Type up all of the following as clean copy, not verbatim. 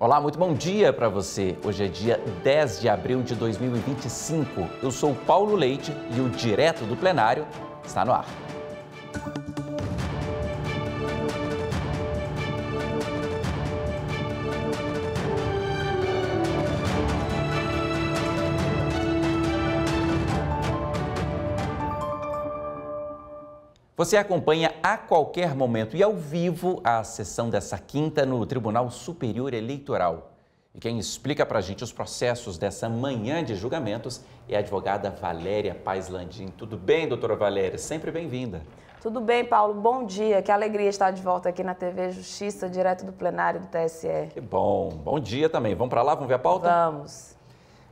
Olá, muito bom dia para você. Hoje é dia 10 de abril de 2025. Eu sou Paulo Leite e o Direto do Plenário está no ar. Você acompanha a qualquer momento e ao vivo a sessão dessa quinta no Tribunal Superior Eleitoral. E quem explica para a gente os processos dessa manhã de julgamentos é a advogada Valéria Paes Landim. Tudo bem, doutora Valéria? Sempre bem-vinda. Tudo bem, Paulo. Bom dia. Que alegria estar de volta aqui na TV Justiça, direto do plenário do TSE. Que bom. Bom dia também. Vamos para lá? Vamos ver a pauta? Vamos.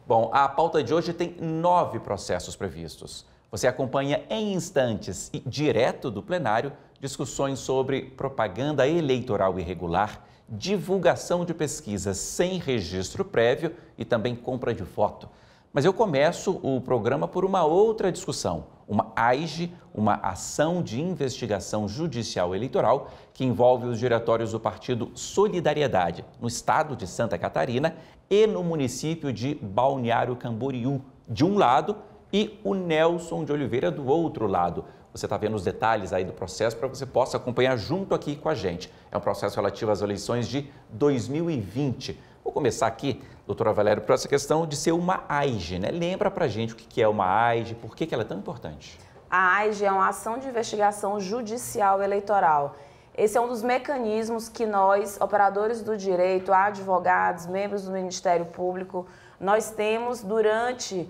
Bom, a pauta de hoje tem 9 processos previstos. Você acompanha em instantes e direto do plenário discussões sobre propaganda eleitoral irregular, divulgação de pesquisas sem registro prévio e também compra de voto. Mas eu começo o programa por uma outra discussão, uma AIJE, uma ação de investigação judicial eleitoral que envolve os diretórios do partido Solidariedade no estado de Santa Catarina e no município de Balneário Camboriú, de um lado, e o Nelson de Oliveira do outro lado. Você está vendo os detalhes aí do processo para que você possa acompanhar junto aqui com a gente. É um processo relativo às eleições de 2020. Vou começar aqui, doutora Valéria, por essa questão de ser uma AIJE, né? Lembra para a gente o que é uma AIJE, por que ela é tão importante? A AIJE é uma ação de investigação judicial eleitoral. Esse é um dos mecanismos que nós, operadores do direito, advogados, membros do Ministério Público, nós temos durante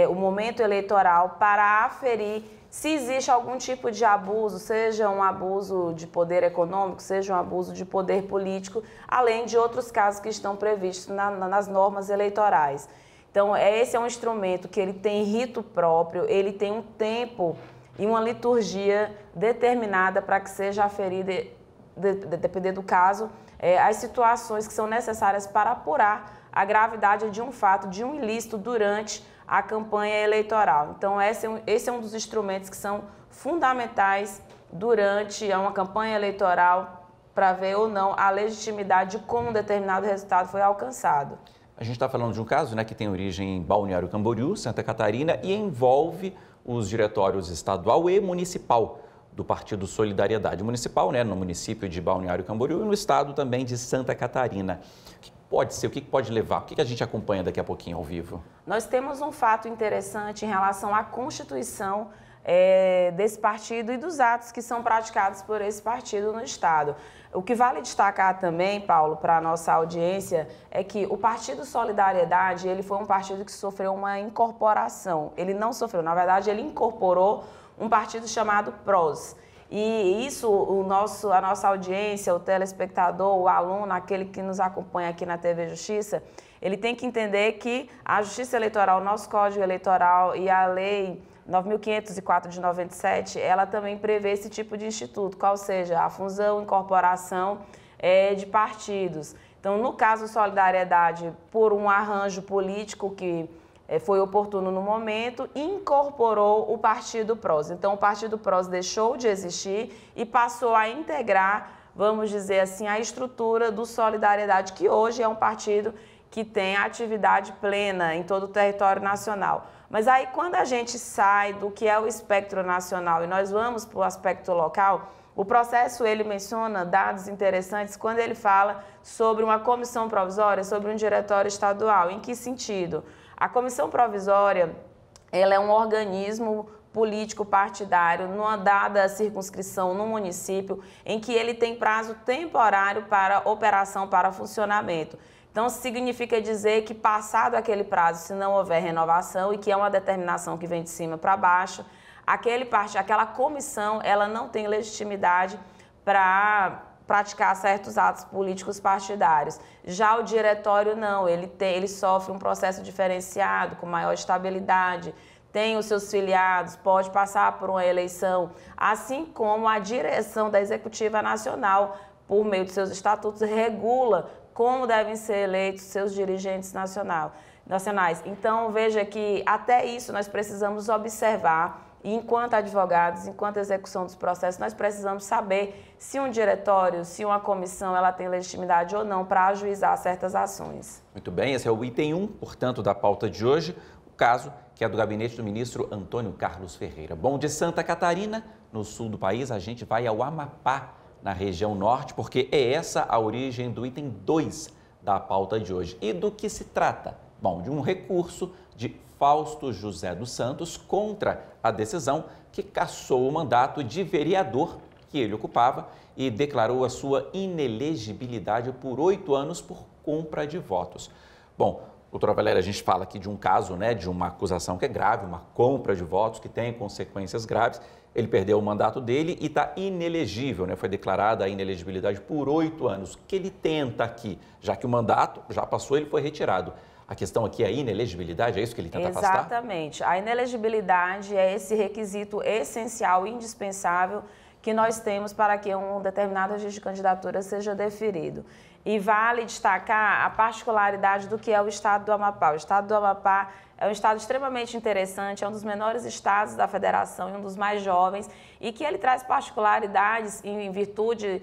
o momento eleitoral para aferir se existe algum tipo de abuso, seja um abuso de poder econômico, seja um abuso de poder político, além de outros casos que estão previstos nas normas eleitorais. Então, esse é um instrumento que ele tem rito próprio, ele tem um tempo e uma liturgia determinada para que seja aferida, dependendo do caso, as situações que são necessárias para apurar a gravidade de um fato, de um ilícito durante a campanha eleitoral. Então, esse é um dos instrumentos que são fundamentais durante uma campanha eleitoral para ver ou não a legitimidade de como um determinado resultado foi alcançado. A gente está falando de um caso, né, que tem origem em Balneário Camboriú, Santa Catarina, e envolve os diretórios estadual e municipal do Partido Solidariedade Municipal, né, no município de Balneário Camboriú e no estado também de Santa Catarina. O que pode ser, o que pode levar? O que a gente acompanha daqui a pouquinho ao vivo? Nós temos um fato interessante em relação à constituição desse partido e dos atos que são praticados por esse partido no estado. O que vale destacar também, Paulo, para a nossa audiência, é que o Partido Solidariedade, ele foi um partido que sofreu uma incorporação. Ele não sofreu, na verdade, ele incorporou um partido chamado PROS. E isso, a nossa audiência, o telespectador, o aluno, aquele que nos acompanha aqui na TV Justiça, ele tem que entender que a Justiça Eleitoral, o nosso Código Eleitoral e a Lei 9.504 de 97, ela também prevê esse tipo de instituto, qual seja a fusão, incorporação de partidos. Então, no caso Solidariedade, por um arranjo político que foi oportuno no momento, incorporou o Partido PROS. Então, o Partido PROS deixou de existir e passou a integrar, vamos dizer assim, a estrutura do Solidariedade, que hoje é um partido que tem atividade plena em todo o território nacional. Mas aí, quando a gente sai do que é o espectro nacional e nós vamos para o aspecto local, o processo, ele menciona dados interessantes quando ele fala sobre uma comissão provisória, sobre um diretório estadual. Em que sentido? A comissão provisória, ela é um organismo político partidário numa dada circunscrição no município em que ele tem prazo temporário para operação, para funcionamento. Então, significa dizer que passado aquele prazo, se não houver renovação e que é uma determinação que vem de cima para baixo, aquela comissão, ela não tem legitimidade para praticar certos atos políticos partidários. Já o diretório não, ele sofre um processo diferenciado, com maior estabilidade, tem os seus filiados, pode passar por uma eleição, assim como a direção da Executiva Nacional, por meio de seus estatutos, regula como devem ser eleitos seus dirigentes nacionais. Então, veja que até isso nós precisamos observar E enquanto advogados, enquanto execução dos processos, nós precisamos saber se um diretório, se uma comissão, ela tem legitimidade ou não para ajuizar certas ações. Muito bem, esse é o item 1, portanto, da pauta de hoje, o caso que é do gabinete do ministro Antônio Carlos Ferreira. Bom, de Santa Catarina, no sul do país, a gente vai ao Amapá, na região norte, porque é essa a origem do item 2 da pauta de hoje. E do que se trata? Bom, de um recurso de Fausto José dos Santos contra a decisão que cassou o mandato de vereador que ele ocupava e declarou a sua inelegibilidade por 8 anos por compra de votos. Bom, doutora Valéria, a gente fala aqui de um caso, né, de uma acusação que é grave, uma compra de votos que tem consequências graves. Ele perdeu o mandato dele e está inelegível, né? Foi declarada a inelegibilidade por 8 anos. O que ele tenta aqui, já que o mandato já passou, ele foi retirado. A questão aqui é a inelegibilidade, é isso que ele tenta afastar? Exatamente. A inelegibilidade é esse requisito essencial, indispensável, que nós temos para que um determinado registro de candidatura seja deferido. E vale destacar a particularidade do que é o estado do Amapá. O estado do Amapá é um estado extremamente interessante, é um dos menores estados da federação e um dos mais jovens, e que ele traz particularidades em virtude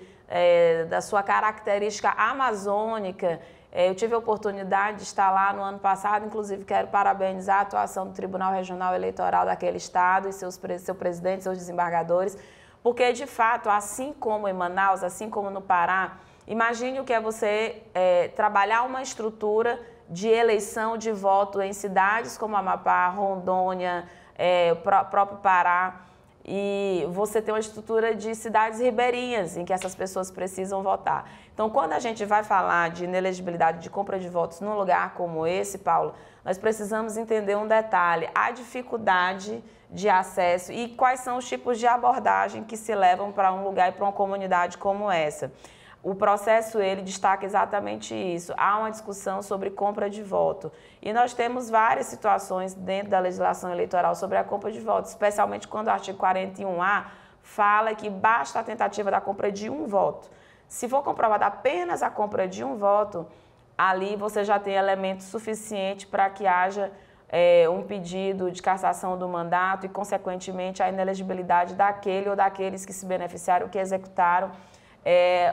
da sua característica amazônica. Eu tive a oportunidade de estar lá no ano passado, inclusive quero parabenizar a atuação do Tribunal Regional Eleitoral daquele estado e seu presidente, seus desembargadores, porque, de fato, assim como em Manaus, assim como no Pará, imagine o que é você trabalhar uma estrutura de eleição de voto em cidades como Amapá, Rondônia, o próprio Pará, e você tem uma estrutura de cidades ribeirinhas em que essas pessoas precisam votar. Então, quando a gente vai falar de inelegibilidade de compra de votos num lugar como esse, Paulo, nós precisamos entender um detalhe, a dificuldade de acesso e quais são os tipos de abordagem que se levam para um lugar e para uma comunidade como essa. O processo, ele destaca exatamente isso. Há uma discussão sobre compra de voto. E nós temos várias situações dentro da legislação eleitoral sobre a compra de voto, especialmente quando o artigo 41A fala que basta a tentativa da compra de um voto. Se for comprovada apenas a compra de um voto, ali você já tem elemento suficiente para que haja um pedido de cassação do mandato e, consequentemente, a inelegibilidade daquele ou daqueles que se beneficiaram, que executaram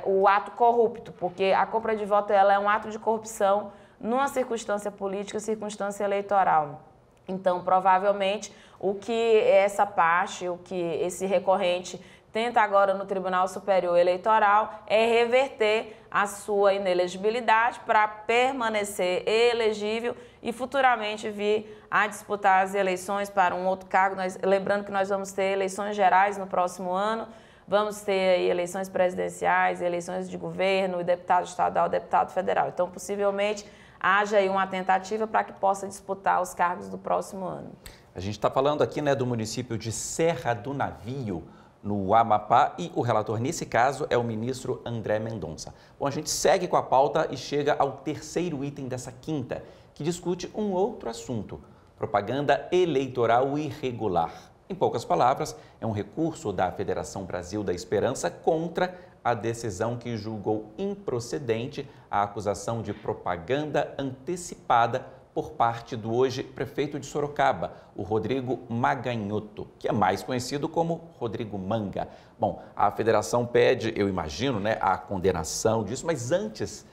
o ato corrupto, porque a compra de voto ela é um ato de corrupção numa circunstância política, circunstância eleitoral. Então, provavelmente, o que essa parte, o que esse recorrente tenta agora no Tribunal Superior Eleitoral é reverter a sua inelegibilidade para permanecer elegível e futuramente vir a disputar as eleições para um outro cargo. Lembrando que nós vamos ter eleições gerais no próximo ano, vamos ter aí eleições presidenciais, eleições de governo, deputado estadual, deputado federal. Então, possivelmente, haja aí uma tentativa para que possa disputar os cargos do próximo ano. A gente está falando aqui, né, do município de Serra do Navio, no Amapá, e o relator nesse caso é o ministro André Mendonça. Bom, a gente segue com a pauta e chega ao terceiro item dessa quinta, que discute um outro assunto: propaganda eleitoral irregular. Em poucas palavras, é um recurso da Federação Brasil da Esperança contra a decisão que julgou improcedente a acusação de propaganda antecipada por parte do hoje prefeito de Sorocaba, o Rodrigo Maganhoto, que é mais conhecido como Rodrigo Manga. Bom, a federação pede, eu imagino, né, a condenação disso, mas antes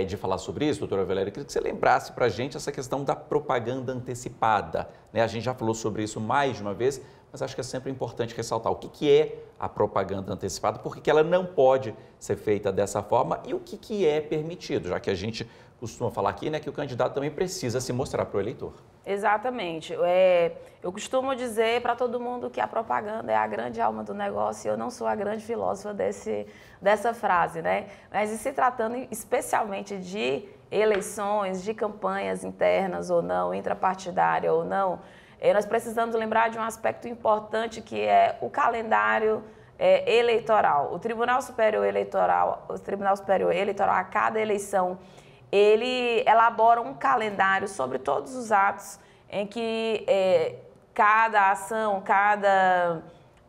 de falar sobre isso, doutora Valéria, eu queria que você lembrasse para a gente essa questão da propaganda antecipada, né? A gente já falou sobre isso mais de uma vez, mas acho que é sempre importante ressaltar o que é a propaganda antecipada, por que ela não pode ser feita dessa forma e o que é permitido, já que a gente costuma falar aqui, né, que o candidato também precisa se mostrar para o eleitor. Exatamente. Eu costumo dizer para todo mundo que a propaganda é a grande alma do negócio e eu não sou a grande filósofa dessa frase, né? Mas se tratando especialmente de eleições, de campanhas internas ou não, intrapartidária ou não, nós precisamos lembrar de um aspecto importante que é o calendário eleitoral. O Tribunal Superior Eleitoral, a cada eleição, ele elabora um calendário sobre todos os atos em que cada ação, cada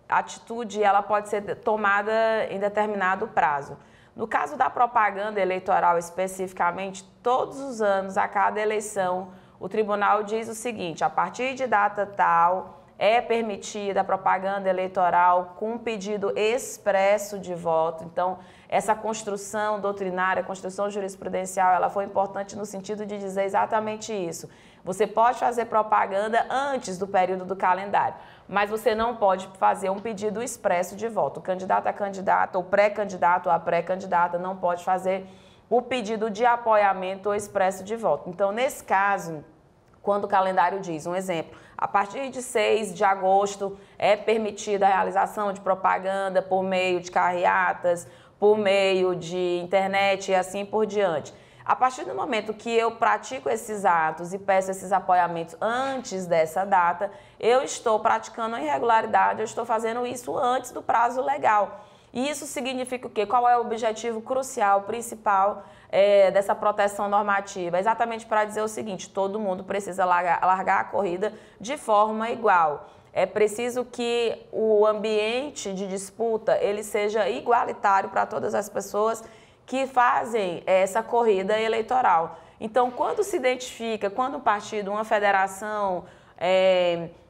atitude, ela pode ser tomada em determinado prazo. No caso da propaganda eleitoral especificamente, todos os anos, a cada eleição, o tribunal diz o seguinte: a partir de data tal, é permitida a propaganda eleitoral com pedido expresso de voto. Então, essa construção doutrinária, construção jurisprudencial, ela foi importante no sentido de dizer exatamente isso. Você pode fazer propaganda antes do período do calendário, mas você não pode fazer um pedido expresso de voto. O candidato a candidata, ou pré-candidato a pré-candidata não pode fazer o pedido de apoiamento ou expresso de voto. Então, nesse caso, quando o calendário diz, um exemplo, a partir de 6 de agosto é permitida a realização de propaganda por meio de carreatas, por meio de internet e assim por diante. A partir do momento que eu pratico esses atos e peço esses apoiamentos antes dessa data, eu estou praticando a irregularidade, eu estou fazendo isso antes do prazo legal. E isso significa o quê? Qual é o objetivo crucial, principal dessa proteção normativa? Exatamente para dizer o seguinte, todo mundo precisa largar a corrida de forma igual. É preciso que o ambiente de disputa ele seja igualitário para todas as pessoas que fazem essa corrida eleitoral. Então, quando se identifica, quando um partido, uma federação,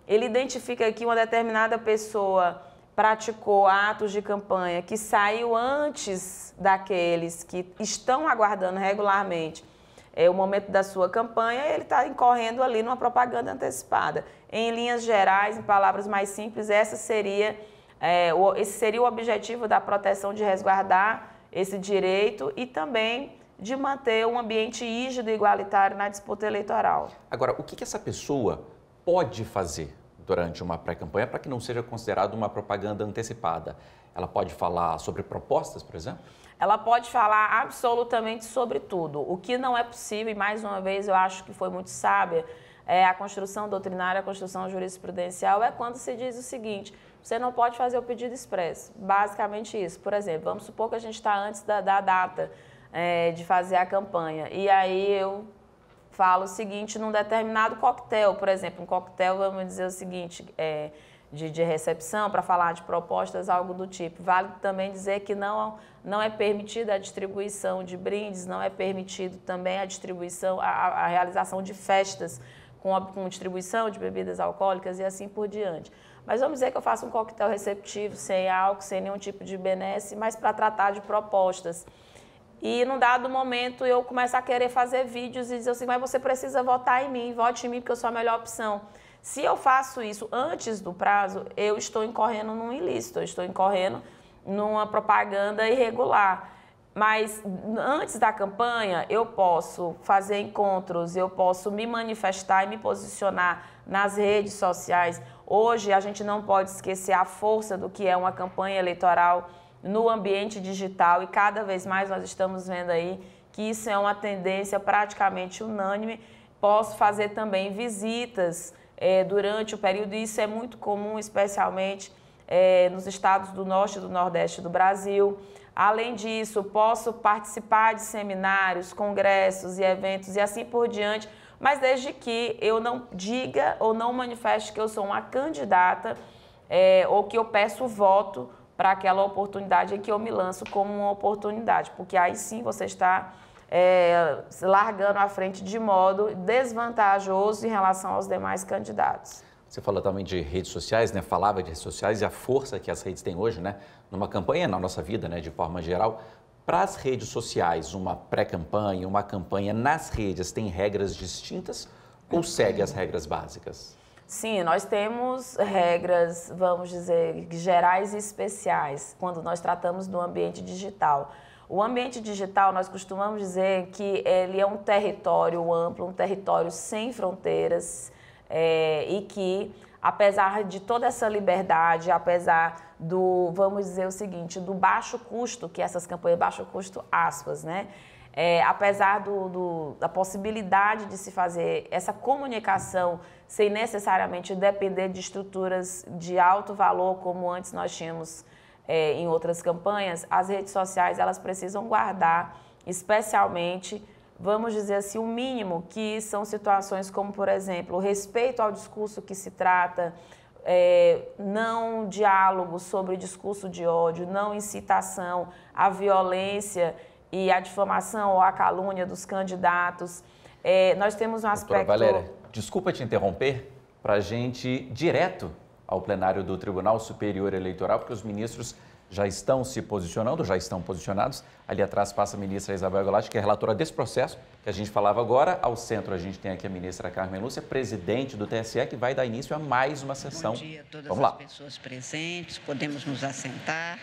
ele identifica que uma determinada pessoa praticou atos de campanha que saiu antes daqueles que estão aguardando regularmente o momento da sua campanha, ele está incorrendo ali numa propaganda antecipada. Em linhas gerais, em palavras mais simples, esse seria o objetivo da proteção, de resguardar esse direito e também de manter um ambiente rígido e igualitário na disputa eleitoral. Agora, o que essa pessoa pode fazer durante uma pré-campanha para que não seja considerado uma propaganda antecipada? Ela pode falar sobre propostas, por exemplo? Ela pode falar absolutamente sobre tudo. O que não é possível, e mais uma vez eu acho que foi muito sábia, a construção doutrinária, a construção jurisprudencial, é quando se diz o seguinte: você não pode fazer o pedido expresso. Basicamente isso. Por exemplo, vamos supor que a gente está antes da data de fazer a campanha. E aí eu falo o seguinte, num determinado coquetel, por exemplo, um coquetel, vamos dizer o seguinte, de recepção, para falar de propostas, algo do tipo. Vale também dizer que não é permitida a distribuição de brindes, não é permitido também a distribuição, a realização de festas com distribuição de bebidas alcoólicas e assim por diante. Mas vamos dizer que eu faço um coquetel receptivo, sem álcool, sem nenhum tipo de benesse, mas para tratar de propostas. E num dado momento eu começo a querer fazer vídeos e dizer assim, mas você precisa votar em mim, vote em mim porque eu sou a melhor opção. Se eu faço isso antes do prazo, eu estou incorrendo num ilícito, eu estou incorrendo numa propaganda irregular. Mas antes da campanha, eu posso fazer encontros, eu posso me manifestar e me posicionar nas redes sociais. Hoje, a gente não pode esquecer a força do que é uma campanha eleitoral no ambiente digital e cada vez mais nós estamos vendo aí que isso é uma tendência praticamente unânime. Posso fazer também visitas durante o período, e isso é muito comum, especialmente nos estados do norte e do nordeste do Brasil. Além disso, posso participar de seminários, congressos e eventos e assim por diante, mas desde que eu não diga ou não manifeste que eu sou uma candidata ou que eu peço voto para aquela oportunidade em que eu me lanço como uma oportunidade, porque aí sim você está largando à frente de modo desvantajoso em relação aos demais candidatos. Você falou também de redes sociais, né? Falava de redes sociais e a força que as redes têm hoje, né? Numa campanha, na nossa vida, né? De forma geral. Para as redes sociais, uma pré-campanha, uma campanha nas redes tem regras distintas ou segue as regras básicas? Sim, nós temos regras, vamos dizer, gerais e especiais quando nós tratamos do ambiente digital. O ambiente digital, nós costumamos dizer que ele é um território amplo, um território sem fronteiras, e que, apesar de toda essa liberdade, apesar do, vamos dizer o seguinte, do baixo custo que essas campanhas, baixo custo aspas, né? Apesar da possibilidade de se fazer essa comunicação sem necessariamente depender de estruturas de alto valor, como antes nós tínhamos em outras campanhas, as redes sociais elas precisam guardar, especialmente, vamos dizer assim, o mínimo, que são situações como, por exemplo, o respeito ao discurso que se trata, não diálogo sobre discurso de ódio, não incitação à violência e à difamação ou à calúnia dos candidatos. Nós temos um aspecto... Doutora Valéria, desculpa te interromper, para a gente ir direto ao plenário do Tribunal Superior Eleitoral, porque os ministros já estão se posicionando, já estão posicionados. Ali atrás passa a ministra Isabel Galotti, que é relatora desse processo que a gente falava agora. Ao centro a gente tem aqui a ministra Carmen Lúcia, presidente do TSE, que vai dar início a mais uma sessão. Bom dia a todas Vamos lá. as pessoas presentes, podemos nos assentar.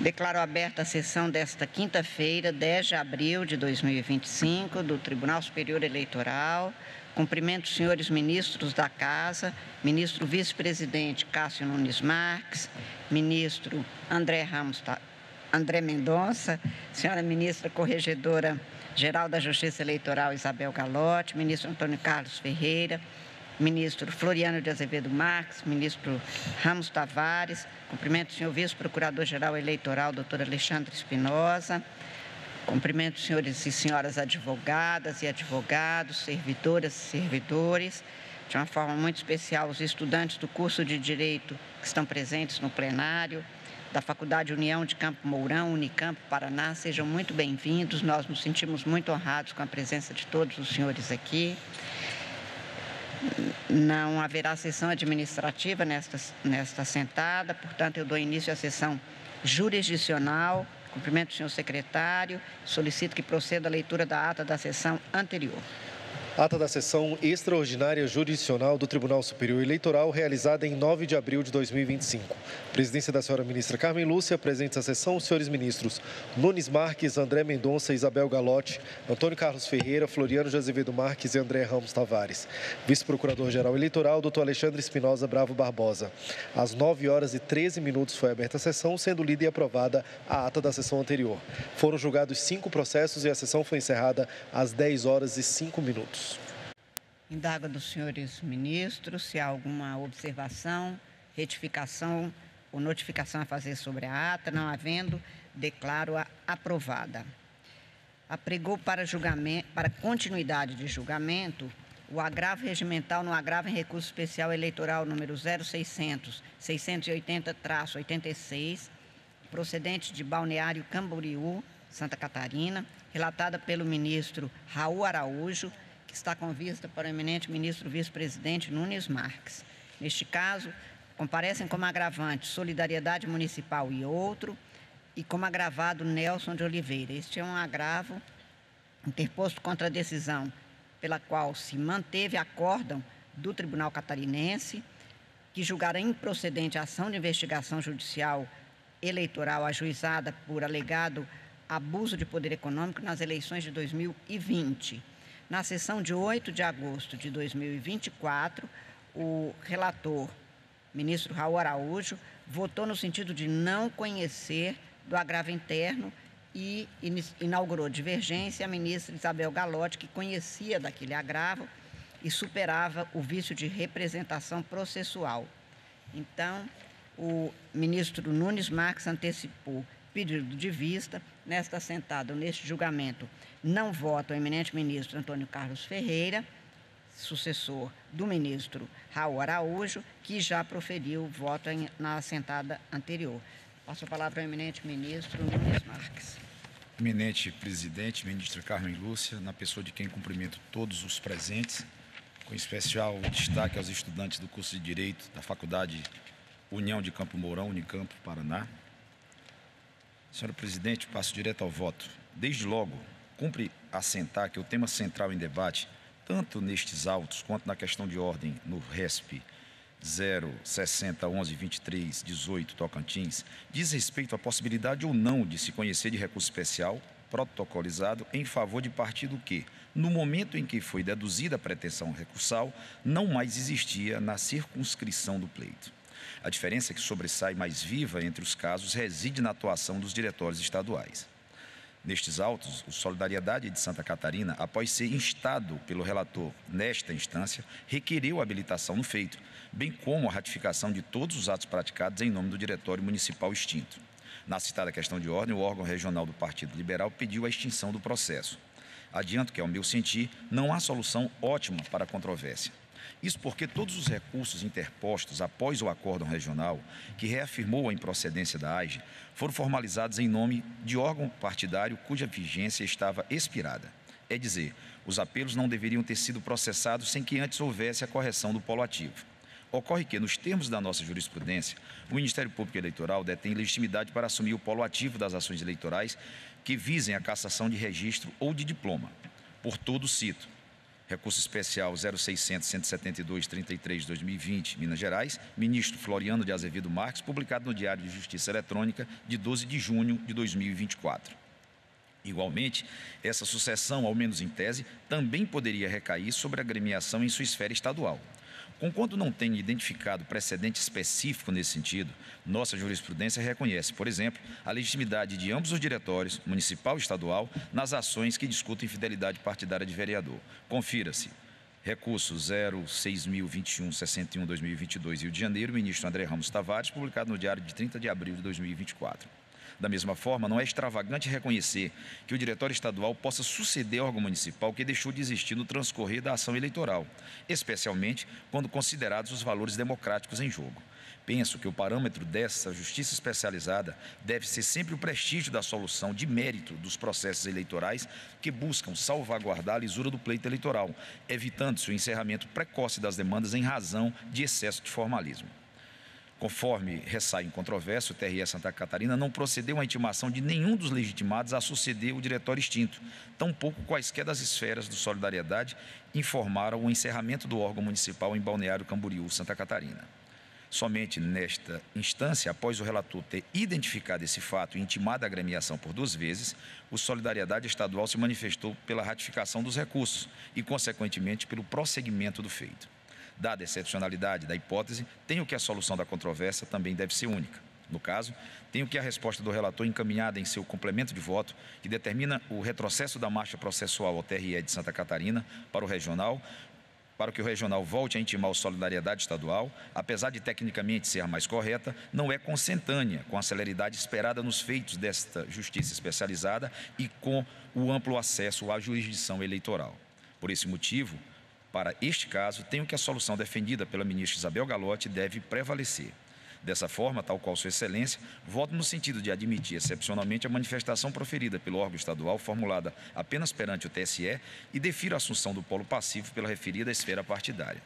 Declaro aberta a sessão desta quinta-feira, 10 de abril de 2025, do Tribunal Superior Eleitoral. Cumprimento os senhores ministros da Casa, ministro vice-presidente Cássio Nunes Marques, ministro André Mendonça, senhora ministra corregedora-geral da Justiça Eleitoral Isabel Galotti, ministro Antônio Carlos Ferreira, ministro Floriano de Azevedo Marques, ministro Ramos Tavares, cumprimento o senhor vice-procurador-geral eleitoral, doutor Alexandre Espinosa, cumprimento os senhores e senhoras advogadas e advogados, servidoras e servidores, de uma forma muito especial os estudantes do curso de Direito que estão presentes no plenário, da Faculdade União de Campo Mourão, Unicamp, Paraná, sejam muito bem-vindos, nós nos sentimos muito honrados com a presença de todos os senhores aqui. Não haverá sessão administrativa nesta sentada, portanto, eu dou início à sessão jurisdicional. Cumprimento o senhor secretário, solicito que proceda a leitura da ata da sessão anterior. Ata da sessão extraordinária jurisdicional do Tribunal Superior Eleitoral, realizada em 9 de abril de 2025. Presidência da senhora ministra Carmen Lúcia, presentes à sessão, os senhores ministros Nunes Marques, André Mendonça, Isabel Galotti, Antônio Carlos Ferreira, Floriano de Azevedo Marques e André Ramos Tavares. Vice-procurador-geral eleitoral, doutor Alexandre Espinosa Bravo Barbosa. Às 9h13 foi aberta a sessão, sendo lida e aprovada a ata da sessão anterior. Foram julgados 5 processos e a sessão foi encerrada às 10h05. Indago dos senhores ministros se há alguma observação, retificação ou notificação a fazer sobre a ata. Não havendo, declaro-a aprovada. Apregou para continuidade de julgamento o agravo regimental no agravo em recurso especial eleitoral número 0600-680-86, procedente de Balneário Camboriú, Santa Catarina, relatada pelo ministro Raul Araújo, que está com vista para o eminente ministro vice-presidente Nunes Marques. Neste caso, comparecem como agravante Solidariedade Municipal e outro, e como agravado Nelson de Oliveira. Este é um agravo interposto contra a decisão pela qual se manteve acórdão do Tribunal Catarinense, que julgará improcedente a ação de investigação judicial eleitoral ajuizada por alegado abuso de poder econômico nas eleições de 2020. Na sessão de 8 de agosto de 2024, o relator, ministro Raul Araújo, votou no sentido de não conhecer do agravo interno e inaugurou divergência a ministra Isabel Galotti, que conhecia daquele agravo e superava o vício de representação processual. Então, o ministro Nunes Marques antecipou pedido de vista. Nesta assentada, neste julgamento, não vota o eminente ministro Antônio Carlos Ferreira, sucessor do ministro Raul Araújo, que já proferiu o voto na assentada anterior. Passo a palavra ao eminente ministro Nunes Marques. Eminente presidente, ministra Carmen Lúcia, na pessoa de quem cumprimento todos os presentes, com especial destaque aos estudantes do curso de Direito da Faculdade União de Campo Mourão, Unicamp, Paraná. Senhora presidente, passo direto ao voto. Desde logo, cumpre assentar que o tema central em debate, tanto nestes autos quanto na questão de ordem no RESP 060112318 Tocantins, diz respeito à possibilidade ou não de se conhecer de recurso especial protocolizado em favor de partido que, no momento em que foi deduzida a pretensão recursal, não mais existia na circunscrição do pleito. A diferença que sobressai mais viva entre os casos reside na atuação dos diretórios estaduais. Nestes autos, o Solidariedade de Santa Catarina, após ser instado pelo relator nesta instância, requeriu a habilitação no feito, bem como a ratificação de todos os atos praticados em nome do Diretório Municipal extinto. Na citada questão de ordem, o órgão regional do Partido Liberal pediu a extinção do processo. Adianto que, ao meu sentir, não há solução ótima para a controvérsia. Isso porque todos os recursos interpostos após o acórdão regional, que reafirmou a improcedência da AIGE, foram formalizados em nome de órgão partidário cuja vigência estava expirada. É dizer, os apelos não deveriam ter sido processados sem que antes houvesse a correção do polo ativo. Ocorre que, nos termos da nossa jurisprudência, o Ministério Público Eleitoral detém legitimidade para assumir o polo ativo das ações eleitorais que visem a cassação de registro ou de diploma. Por todo, cito: recurso especial 0600-172-33/2020, Minas Gerais, ministro Floriano de Azevedo Marques, publicado no Diário de Justiça Eletrônica de 12 de junho de 2024. Igualmente, essa sucessão, ao menos em tese, também poderia recair sobre a agremiação em sua esfera estadual. Conquanto não tenha identificado precedente específico nesse sentido, nossa jurisprudência reconhece, por exemplo, a legitimidade de ambos os diretórios, municipal e estadual, nas ações que discutem fidelidade partidária de vereador. Confira-se. Recurso 06.021-61/2022, Rio de Janeiro, ministro André Ramos Tavares, publicado no Diário de 30 de abril de 2024. Da mesma forma, não é extravagante reconhecer que o diretório estadual possa suceder órgão municipal que deixou de existir no transcorrer da ação eleitoral, especialmente quando considerados os valores democráticos em jogo. Penso que o parâmetro dessa justiça especializada deve ser sempre o prestígio da solução de mérito dos processos eleitorais que buscam salvaguardar a lisura do pleito eleitoral, evitando-se o encerramento precoce das demandas em razão de excesso de formalismo. Conforme ressai em controvérsia, o TRE Santa Catarina não procedeu à intimação de nenhum dos legitimados a suceder o diretório extinto, tampouco quaisquer das esferas do Solidariedade informaram o encerramento do órgão municipal em Balneário Camboriú, Santa Catarina. Somente nesta instância, após o relator ter identificado esse fato e intimado a agremiação por 2 vezes, o Solidariedade Estadual se manifestou pela ratificação dos recursos e, consequentemente, pelo prosseguimento do feito. Dada a excepcionalidade da hipótese, tenho que a solução da controvérsia também deve ser única. No caso, tenho que a resposta do relator encaminhada em seu complemento de voto, que determina o retrocesso da marcha processual ao TRE de Santa Catarina para que o regional volte a intimar o Solidariedade Estadual, apesar de tecnicamente ser a mais correta, não é consentânea com a celeridade esperada nos feitos desta justiça especializada e com o amplo acesso à jurisdição eleitoral. Por esse motivo, para este caso, tenho que a solução defendida pela ministra Isabel Galotti deve prevalecer. Dessa forma, tal qual Sua Excelência, voto no sentido de admitir excepcionalmente a manifestação proferida pelo órgão estadual, formulada apenas perante o TSE, e defiro a assunção do polo passivo pela referida esfera partidária.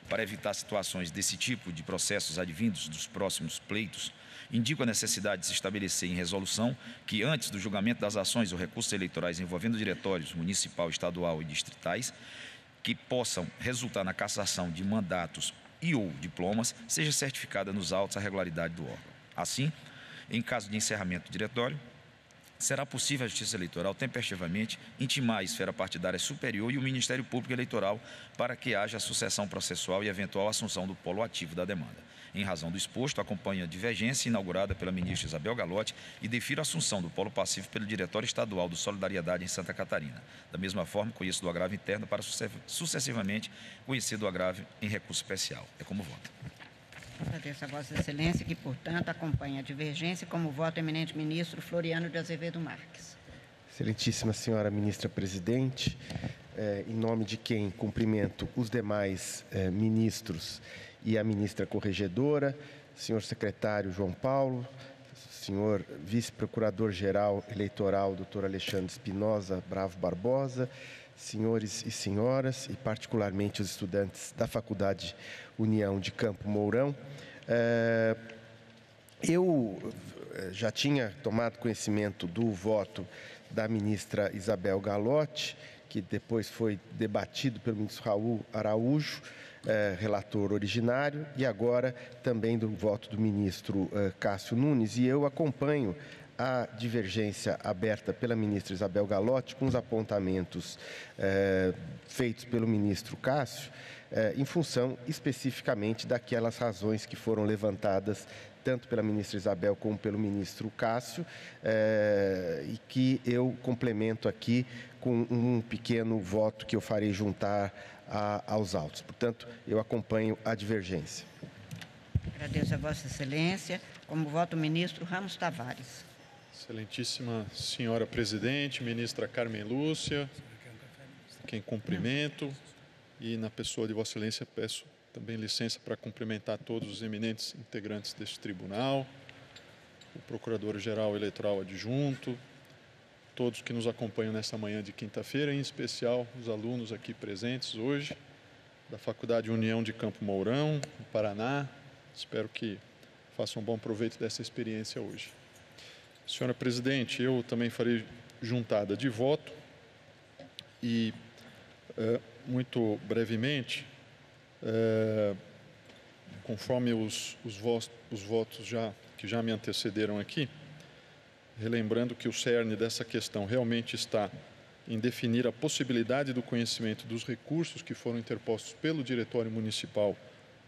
Para evitar situações desse tipo de processos advindos dos próximos pleitos, indico a necessidade de se estabelecer em resolução que, antes do julgamento das ações ou recursos eleitorais envolvendo diretórios municipal, estadual e distritais, que possam resultar na cassação de mandatos e ou diplomas, seja certificada nos autos a regularidade do órgão. Assim, em caso de encerramento do diretório, será possível a Justiça Eleitoral tempestivamente intimar a esfera partidária superior e o Ministério Público Eleitoral para que haja a sucessão processual e eventual assunção do polo ativo da demanda. Em razão do exposto, acompanho a divergência inaugurada pela ministra Isabel Galotti e defiro a assunção do polo passivo pelo Diretório Estadual do Solidariedade em Santa Catarina. Da mesma forma, conheço do agravo interno para sucessivamente conhecer do agravo em recurso especial. É como voto. Agradeço a Vossa Excelência, que, portanto, acompanha a divergência como voto eminente ministro Floriano de Azevedo Marques. Excelentíssima senhora ministra presidente, em nome de quem cumprimento os demais ministros e a ministra corregedora, senhor secretário João Paulo, senhor vice-procurador-geral eleitoral, doutor Alexandre Espinosa Bravo Barbosa, senhores e senhoras, e particularmente os estudantes da Faculdade União de Campo Mourão. Eu já tinha tomado conhecimento do voto da ministra Isabel Galotti, que depois foi debatido pelo ministro Raul Araújo, relator originário, e agora também do voto do ministro Cássio Nunes, e eu acompanho a divergência aberta pela ministra Isabel Galotti com os apontamentos feitos pelo ministro Cássio, em função especificamente daquelas razões que foram levantadas tanto pela ministra Isabel como pelo ministro Cássio, e que eu complemento aqui com um pequeno voto que eu farei juntar aos autos. Portanto, eu acompanho a divergência. Agradeço a Vossa Excelência. Como voto, o ministro Ramos Tavares. Excelentíssima senhora presidente, ministra Carmen Lúcia, quem cumprimento, e na pessoa de Vossa Excelência peço também licença para cumprimentar todos os eminentes integrantes deste tribunal, o Procurador-Geral Eleitoral Adjunto, todos que nos acompanham nesta manhã de quinta-feira, em especial os alunos aqui presentes hoje, da Faculdade União de Campo Mourão, no Paraná. Espero que façam um bom proveito dessa experiência hoje. Senhora Presidente, eu também farei juntada de voto e, muito brevemente, conforme os votos que já me antecederam aqui, relembrando que o cerne dessa questão realmente está em definir a possibilidade do conhecimento dos recursos que foram interpostos pelo Diretório Municipal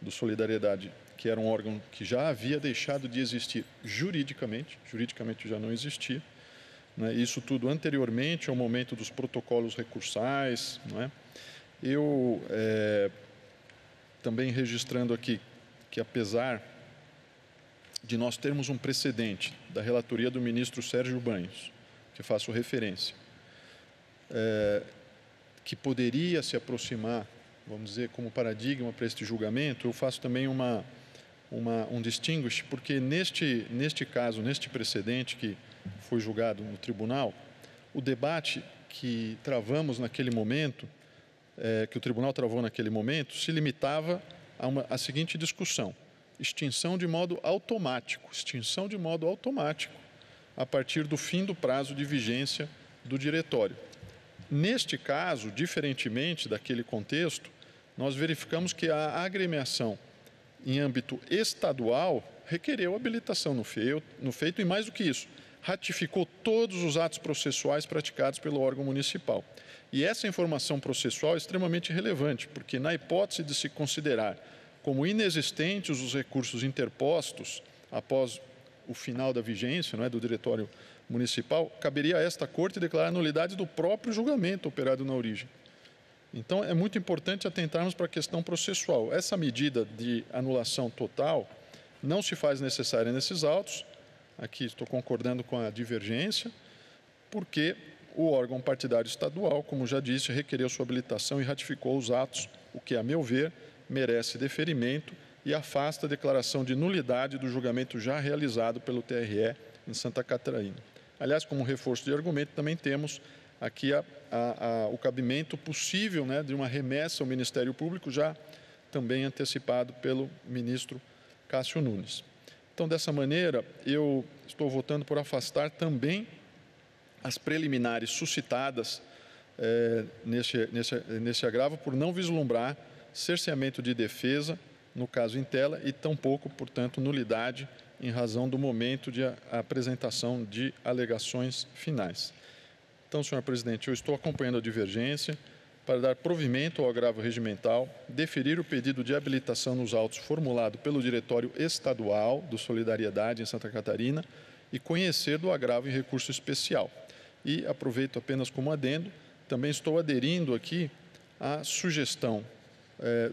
do Solidariedade, que era um órgão que já havia deixado de existir juridicamente já não existia, né? Isso tudo anteriormente ao momento dos protocolos recursais, não é? Eu também registrando aqui que, apesar de nós termos um precedente da relatoria do ministro Sérgio Banhos, que faço referência, que poderia se aproximar, vamos dizer, como paradigma para este julgamento, eu faço também um distinguish, porque neste caso, neste precedente que foi julgado no tribunal, o debate que travamos naquele momento, que o tribunal travou naquele momento, se limitava a seguinte discussão: extinção de modo automático a partir do fim do prazo de vigência do diretório. Neste caso, diferentemente daquele contexto, nós verificamos que a agremiação em âmbito estadual requereu habilitação no feito e, mais do que isso, ratificou todos os atos processuais praticados pelo órgão municipal. E essa informação processual é extremamente relevante, porque na hipótese de se considerar como inexistentes os recursos interpostos após o final da vigência, não é, do Diretório Municipal, caberia a esta Corte declarar a nulidade do próprio julgamento operado na origem. Então, é muito importante atentarmos para a questão processual. Essa medida de anulação total não se faz necessária nesses autos. Aqui estou concordando com a divergência, porque o órgão partidário estadual, como já disse, requereu sua habilitação e ratificou os atos, o que, a meu ver, merece deferimento e afasta a declaração de nulidade do julgamento já realizado pelo TRE em Santa Catarina. Aliás, como reforço de argumento, também temos aqui o cabimento possível, né, de uma remessa ao Ministério Público, já também antecipado pelo ministro Cássio Nunes. Então, dessa maneira, eu estou votando por afastar também as preliminares suscitadas nesse agravo, por não vislumbrar cerceamento de defesa, no caso em tela, e tampouco, portanto, nulidade em razão do momento de apresentação de alegações finais. Então, senhor presidente, eu estou acompanhando a divergência para dar provimento ao agravo regimental, deferir o pedido de habilitação nos autos formulado pelo Diretório Estadual do Solidariedade em Santa Catarina e conhecer do agravo em recurso especial. E aproveito apenas como adendo, também estou aderindo aqui à sugestão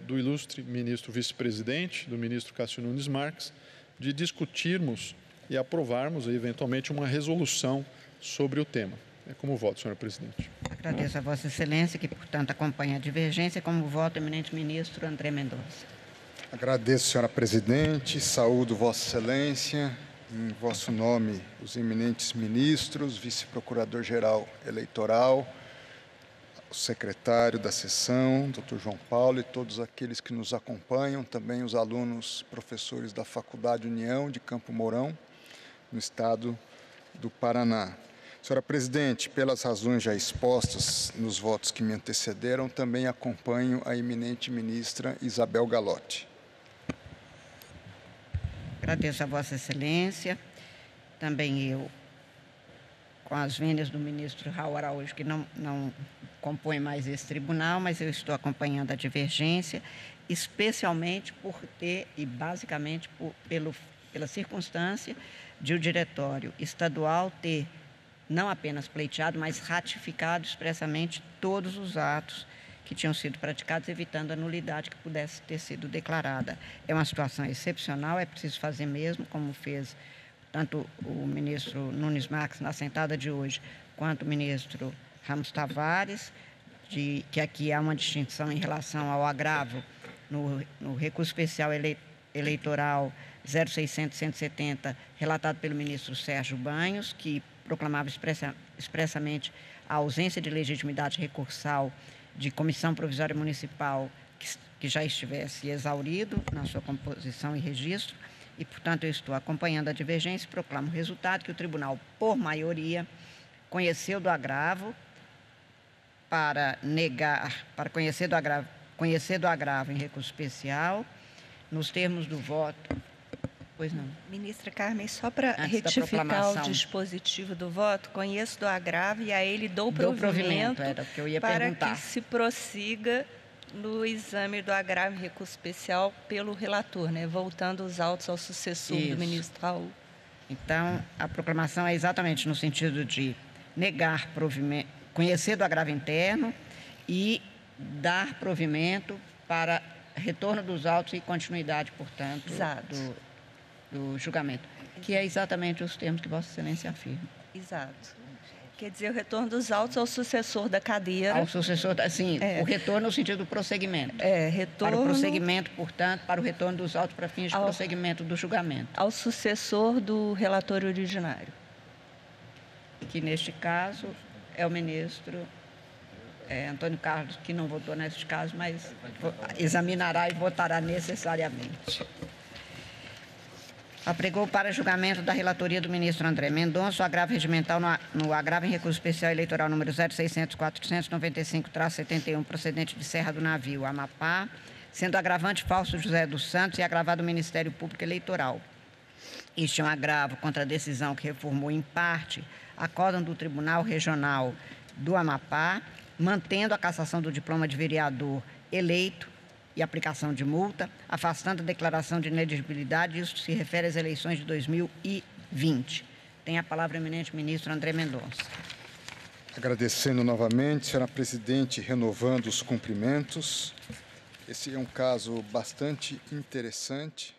do ilustre ministro vice-presidente, do ministro Cássio Nunes Marques, de discutirmos e aprovarmos, eventualmente, uma resolução sobre o tema. É como voto, senhora presidente. Agradeço a Vossa Excelência, que, portanto, acompanha a divergência. Como voto, eminente ministro André Mendonça. Agradeço, senhora presidente. Saúdo Vossa Excelência. Em vosso nome, os eminentes ministros, vice-procurador-geral eleitoral, o secretário da sessão, Dr. João Paulo, e todos aqueles que nos acompanham, também os alunos, professores da Faculdade União de Campo Mourão, no estado do Paraná. Senhora presidente, pelas razões já expostas nos votos que me antecederam, também acompanho a eminente ministra Isabel Galotti. Agradeço a Vossa Excelência. Também eu, com as vênias do ministro Raul Araújo, que não compõe mais esse tribunal, mas eu estou acompanhando a divergência, especialmente por ter, e basicamente pela circunstância de o Diretório Estadual ter não apenas pleiteado, mas ratificado expressamente todos os atos que tinham sido praticados, evitando a nulidade que pudesse ter sido declarada. É uma situação excepcional, é preciso fazer mesmo, como fez tanto o ministro Nunes Marques na sentada de hoje, quanto o ministro Ramos Tavares, que aqui há uma distinção em relação ao agravo no recurso especial eleitoral 0600-170, relatado pelo ministro Sérgio Banhos, que proclamava expressamente a ausência de legitimidade recursal de comissão provisória municipal que já estivesse exaurido na sua composição e registro, e, portanto, eu estou acompanhando a divergência e proclamo o resultado que o tribunal, por maioria, conheceu do agravo conhecer do agravo em recurso especial, nos termos do voto. Pois não. Ministra Carmen, só para retificar o dispositivo do voto, conheço do agravo e a ele dou provimento era o que eu ia para perguntar. que se prossiga no exame do agravo em recurso especial pelo relator, né? Voltando os autos ao sucessor do ministro Raul. Então, a proclamação é exatamente no sentido de negar provimento, conhecer do agravo interno e dar provimento para retorno dos autos e continuidade, portanto, do julgamento, que é exatamente os termos que Vossa Excelência afirma. Exato. Quer dizer, o retorno dos autos ao sucessor da cadeira. Ao sucessor, sim, o retorno no sentido do prosseguimento. Retorno... Para o prosseguimento, portanto, para o retorno dos autos para fins de prosseguimento do julgamento. Ao sucessor do relator originário. Que, neste caso, é o ministro Antônio Carlos, que não votou neste caso, mas examinará e votará necessariamente. Apregou para julgamento da relatoria do ministro André Mendonça o agravo regimental no agravo em recurso especial eleitoral número 0600-495-71, procedente de Serra do Navio, Amapá, sendo agravante Fausto José dos Santos e agravado o Ministério Público Eleitoral. Este é um agravo contra a decisão que reformou em parte acórdão do Tribunal Regional do Amapá, mantendo a cassação do diploma de vereador eleito e aplicação de multa, afastando a declaração de inelegibilidade. Isso se refere às eleições de 2020. Tem a palavra o eminente ministro André Mendonça. Agradecendo novamente, senhora presidente, renovando os cumprimentos. Esse é um caso bastante interessante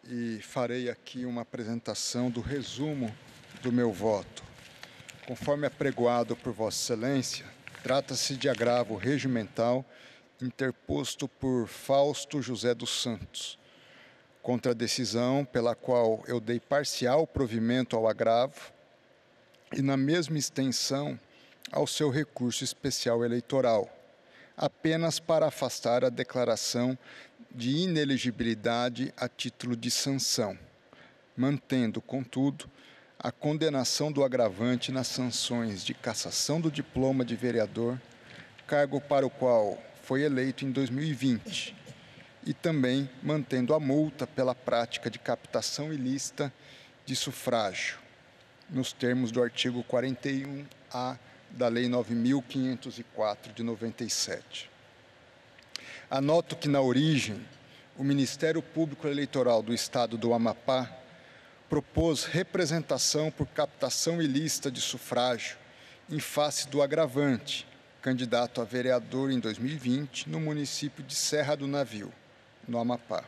e farei aqui uma apresentação do resumo do meu voto. Conforme apregoado por Vossa Excelência, trata-se de agravo regimental interposto por Fausto José dos Santos, contra a decisão pela qual eu dei parcial provimento ao agravo e na mesma extensão ao seu recurso especial eleitoral, apenas para afastar a declaração de inelegibilidade a título de sanção, mantendo, contudo, a condenação do agravante nas sanções de cassação do diploma de vereador, cargo para o qual foi eleito em 2020, e também mantendo a multa pela prática de captação ilícita de sufrágio, nos termos do artigo 41A da Lei 9.504 de 97. Anoto que, na origem, o Ministério Público Eleitoral do Estado do Amapá propôs representação por captação ilícita de sufrágio em face do agravante, candidato a vereador em 2020 no município de Serra do Navio, no Amapá,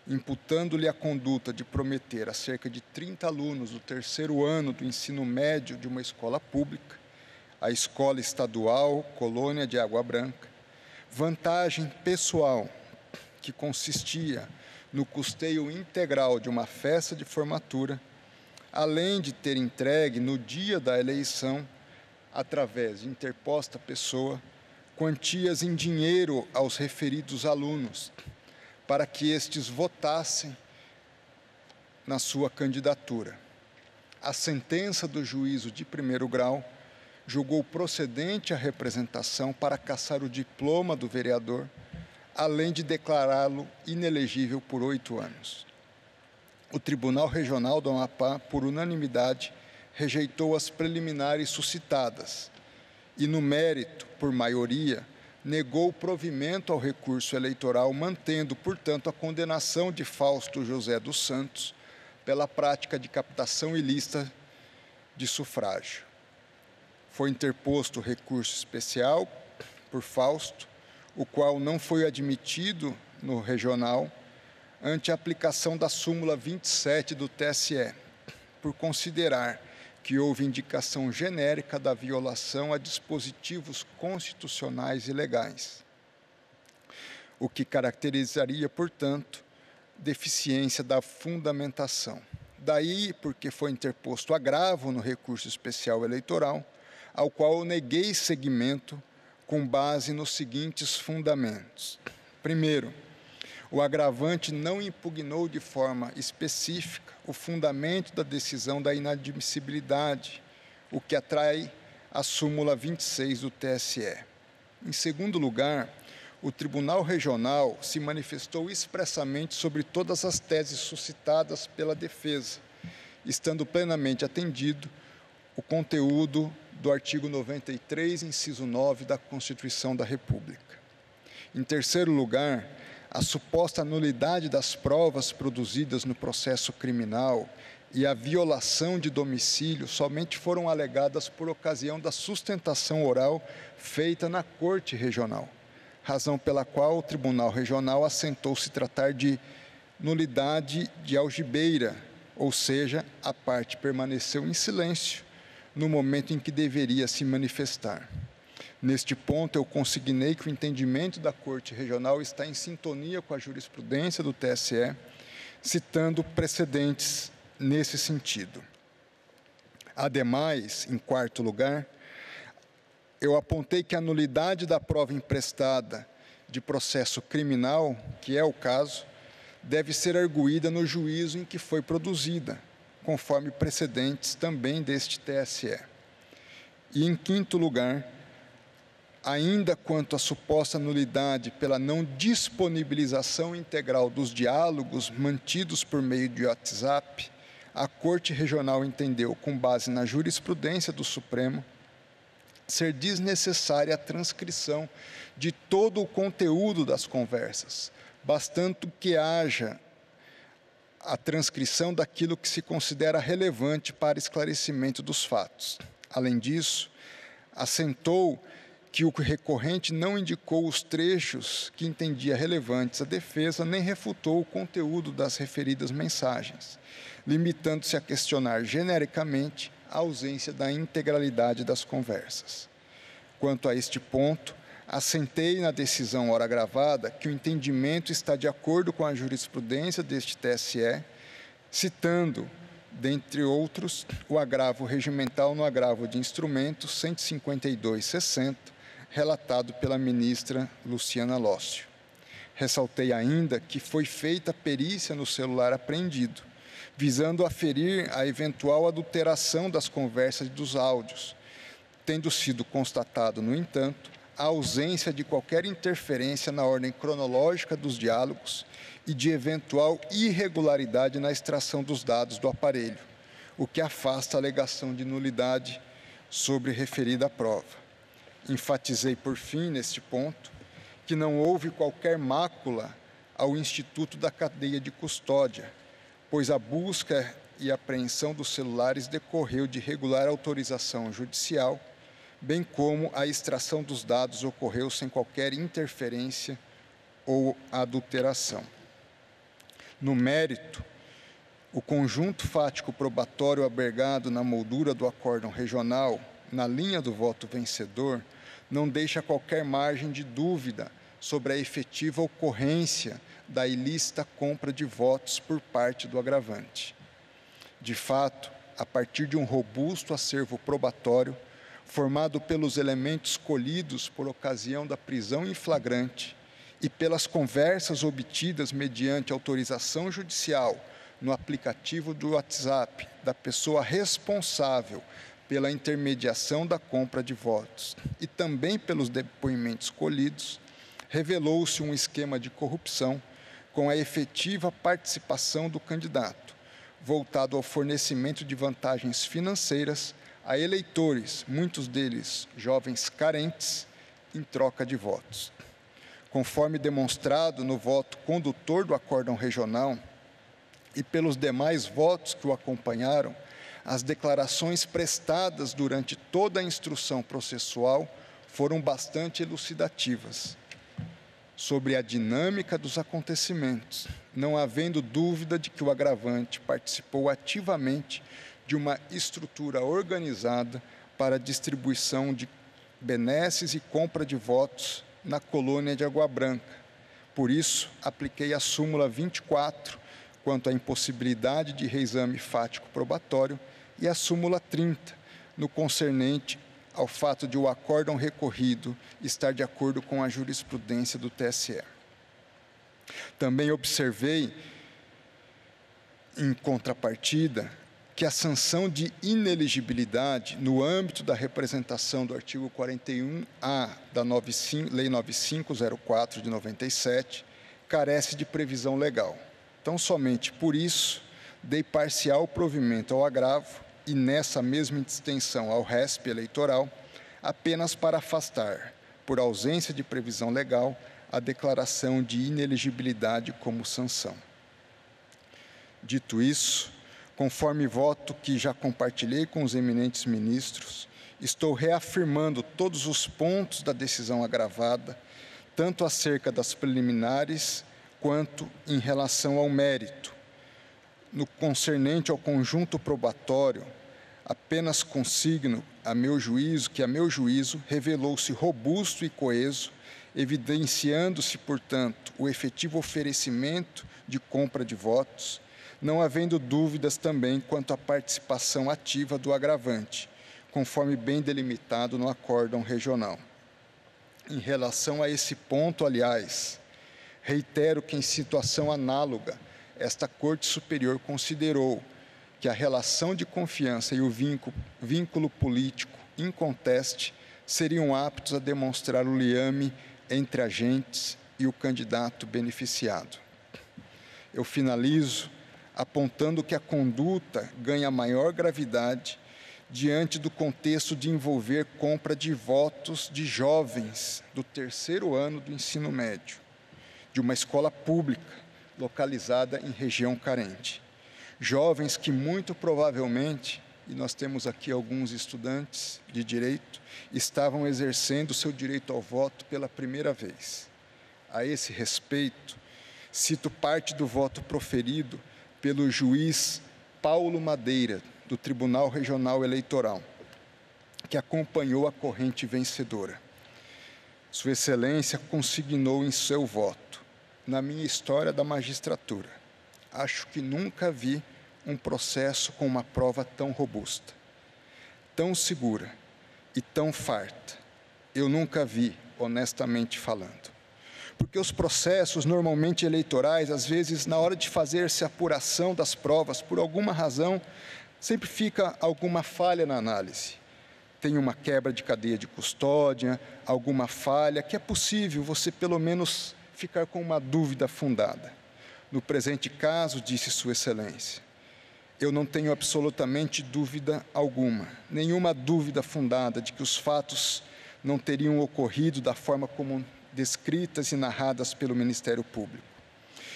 imputando-lhe a conduta de prometer a cerca de 30 alunos do terceiro ano do ensino médio de uma escola pública, a Escola Estadual Colônia de Água Branca, vantagem pessoal que consistia no custeio integral de uma festa de formatura, além de ter entregue no dia da eleição, através de interposta pessoa, quantias em dinheiro aos referidos alunos, para que estes votassem na sua candidatura. A sentença do juízo de primeiro grau julgou procedente a representação para cassar o diploma do vereador, além de declará-lo inelegível por 8 anos. O Tribunal Regional do Amapá, por unanimidade, rejeitou as preliminares suscitadas e, no mérito, por maioria, negou o provimento ao recurso eleitoral, mantendo, portanto, a condenação de Fausto José dos Santos pela prática de captação ilícita de sufrágio. Foi interposto recurso especial por Fausto, o qual não foi admitido no regional, ante a aplicação da súmula 27 do TSE, por considerar que houve indicação genérica da violação a dispositivos constitucionais e legais, o que caracterizaria, portanto, deficiência da fundamentação. Daí porque foi interposto agravo no recurso especial eleitoral, ao qual eu neguei seguimento com base nos seguintes fundamentos. Primeiro, o agravante não impugnou de forma específica o fundamento da decisão da inadmissibilidade, o que atrai a súmula 26 do TSE. Em segundo lugar, o Tribunal Regional se manifestou expressamente sobre todas as teses suscitadas pela defesa, estando plenamente atendido o conteúdo do artigo 93, inciso 9 da Constituição da República. Em terceiro lugar, a suposta nulidade das provas produzidas no processo criminal e a violação de domicílio somente foram alegadas por ocasião da sustentação oral feita na Corte Regional, razão pela qual o Tribunal Regional assentou se tratar de nulidade de algibeira, ou seja, a parte permaneceu em silêncio no momento em que deveria se manifestar. Neste ponto, eu consignei que o entendimento da Corte Regional está em sintonia com a jurisprudência do TSE, citando precedentes nesse sentido. Ademais, em quarto lugar, eu apontei que a nulidade da prova emprestada de processo criminal, que é o caso, deve ser arguída no juízo em que foi produzida, conforme precedentes também deste TSE. E, em quinto lugar, ainda quanto à suposta nulidade pela não disponibilização integral dos diálogos mantidos por meio de WhatsApp, a Corte Regional entendeu, com base na jurisprudência do Supremo, ser desnecessária a transcrição de todo o conteúdo das conversas, bastando que haja a transcrição daquilo que se considera relevante para esclarecimento dos fatos. Além disso, assentou que o recorrente não indicou os trechos que entendia relevantes à defesa, nem refutou o conteúdo das referidas mensagens, limitando-se a questionar genericamente a ausência da integralidade das conversas. Quanto a este ponto, assentei na decisão ora gravada que o entendimento está de acordo com a jurisprudência deste TSE, citando, dentre outros, o agravo regimental no agravo de instrumento 152/60, relatado pela ministra Luciana Lócio. Ressaltei ainda que foi feita perícia no celular apreendido, visando aferir a eventual adulteração das conversas e dos áudios, tendo sido constatado, no entanto, a ausência de qualquer interferência na ordem cronológica dos diálogos e de eventual irregularidade na extração dos dados do aparelho, o que afasta a alegação de nulidade sobre referida prova. Enfatizei, por fim, neste ponto, que não houve qualquer mácula ao Instituto da Cadeia de Custódia, pois a busca e apreensão dos celulares decorreu de regular autorização judicial, bem como a extração dos dados ocorreu sem qualquer interferência ou adulteração. No mérito, o conjunto fático probatório albergado na moldura do acórdão regional, na linha do voto vencedor, não deixa qualquer margem de dúvida sobre a efetiva ocorrência da ilícita compra de votos por parte do agravante. De fato, a partir de um robusto acervo probatório, formado pelos elementos colhidos por ocasião da prisão em flagrante e pelas conversas obtidas mediante autorização judicial no aplicativo do WhatsApp da pessoa responsável pela intermediação da compra de votos e também pelos depoimentos colhidos, revelou-se um esquema de corrupção com a efetiva participação do candidato, voltado ao fornecimento de vantagens financeiras a eleitores, muitos deles jovens carentes, em troca de votos. Conforme demonstrado no voto condutor do acórdão regional e pelos demais votos que o acompanharam, as declarações prestadas durante toda a instrução processual foram bastante elucidativas sobre a dinâmica dos acontecimentos, não havendo dúvida de que o agravante participou ativamente de uma estrutura organizada para a distribuição de benesses e compra de votos na colônia de Água Branca. Por isso, apliquei a súmula 24 quanto à impossibilidade de reexame fático probatório, e a súmula 30, no concernente ao fato de o acórdão recorrido estar de acordo com a jurisprudência do TSE. Também observei, em contrapartida, que a sanção de inelegibilidade, no âmbito da representação do artigo 41A da Lei 9504 de 97, carece de previsão legal. Então, somente por isso, dei parcial provimento ao agravo e, nessa mesma extensão ao RESP eleitoral, apenas para afastar, por ausência de previsão legal, a declaração de inelegibilidade como sanção. Dito isso, conforme voto que já compartilhei com os eminentes ministros, estou reafirmando todos os pontos da decisão agravada, tanto acerca das preliminares quanto em relação ao mérito. No concernente ao conjunto probatório, apenas consigno a meu juízo revelou-se robusto e coeso, evidenciando-se, portanto, o efetivo oferecimento de compra de votos, não havendo dúvidas também quanto à participação ativa do agravante, conforme bem delimitado no acórdão regional. Em relação a esse ponto, aliás, reitero que em situação análoga, esta Corte Superior considerou que a relação de confiança e o vínculo político inconteste seriam aptos a demonstrar o liame entre agentes e o candidato beneficiado. Eu finalizo apontando que a conduta ganha maior gravidade diante do contexto de envolver compra de votos de jovens do terceiro ano do ensino médio, de uma escola pública localizada em região carente. Jovens que muito provavelmente, e nós temos aqui alguns estudantes de direito, estavam exercendo seu direito ao voto pela primeira vez. A esse respeito, cito parte do voto proferido pelo juiz Paulo Madeira, do Tribunal Regional Eleitoral, que acompanhou a corrente vencedora. Sua Excelência consignou em seu voto: na minha história da magistratura, acho que nunca vi um processo com uma prova tão robusta, tão segura e tão farta. Eu nunca vi, honestamente falando. Porque os processos normalmente eleitorais, às vezes, na hora de fazer-se a apuração das provas, por alguma razão, sempre fica alguma falha na análise. Tem uma quebra de cadeia de custódia, alguma falha, que é possível você, pelo menos, ficar com uma dúvida fundada. No presente caso, disse Sua Excelência, eu não tenho absolutamente dúvida alguma, nenhuma dúvida fundada de que os fatos não teriam ocorrido da forma como descritas e narradas pelo Ministério Público.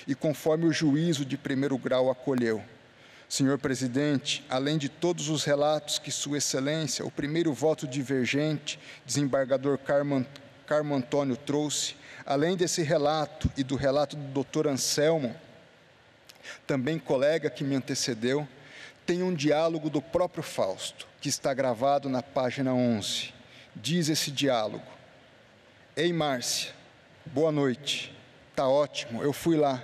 E conforme o juízo de primeiro grau acolheu, senhor presidente, além de todos os relatos que Sua Excelência, o primeiro voto divergente, desembargador Carmo Antônio trouxe, além desse relato e do relato do doutor Anselmo, também colega que me antecedeu, tem um diálogo do próprio Fausto, que está gravado na página 11. Diz esse diálogo: ei, Márcia, boa noite, tá ótimo, eu fui lá,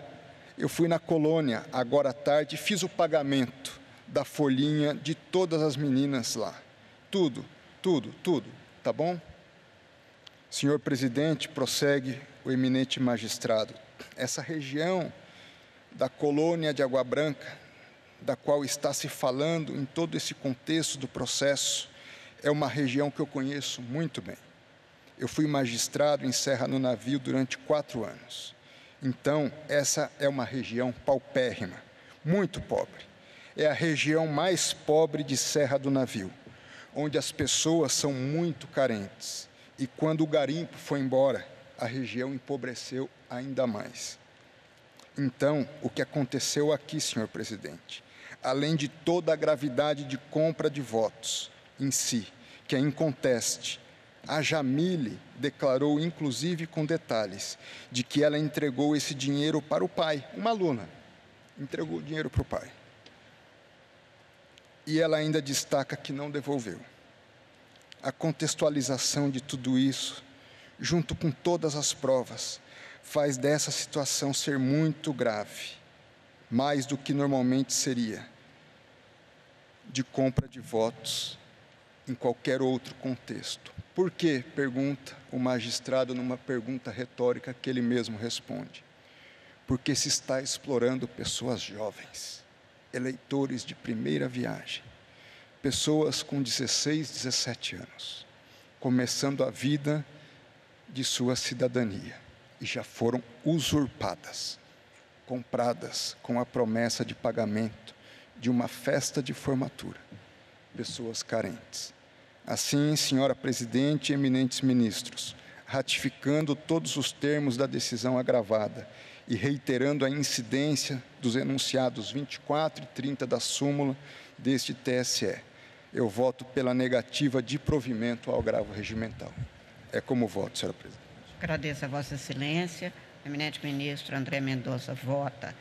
eu fui na colônia agora à tarde e fiz o pagamento da folhinha de todas as meninas lá, tudo, tá bom? Senhor presidente, prossegue o eminente magistrado, essa região da colônia de Água Branca, da qual está se falando em todo esse contexto do processo, é uma região que eu conheço muito bem. Eu fui magistrado em Serra no Navio durante 4 anos. Então, essa é uma região paupérrima, muito pobre. É a região mais pobre de Serra do Navio, onde as pessoas são muito carentes. E quando o garimpo foi embora, a região empobreceu ainda mais. Então, o que aconteceu aqui, senhor presidente, além de toda a gravidade de compra de votos em si, que é inconteste, a Jamile declarou, inclusive com detalhes, de que ela entregou esse dinheiro para o pai, uma aluna, entregou o dinheiro para o pai. E ela ainda destaca que não devolveu. A contextualização de tudo isso, junto com todas as provas, faz dessa situação ser muito grave, mais do que normalmente seria, de compra de votos em qualquer outro contexto. Por quê? Pergunta o magistrado numa pergunta retórica que ele mesmo responde. Porque se está explorando pessoas jovens, eleitores de primeira viagem, pessoas com 16, 17 anos, começando a vida de sua cidadania e já foram usurpadas, compradas com a promessa de pagamento de uma festa de formatura. Pessoas carentes. Assim, senhora presidente e eminentes ministros, ratificando todos os termos da decisão agravada e reiterando a incidência dos enunciados 24 e 30 da súmula deste TSE, eu voto pela negativa de provimento ao agravo regimental. É como voto, senhora presidente. Agradeço a Vossa Excelência. O eminente ministro André Mendonça vota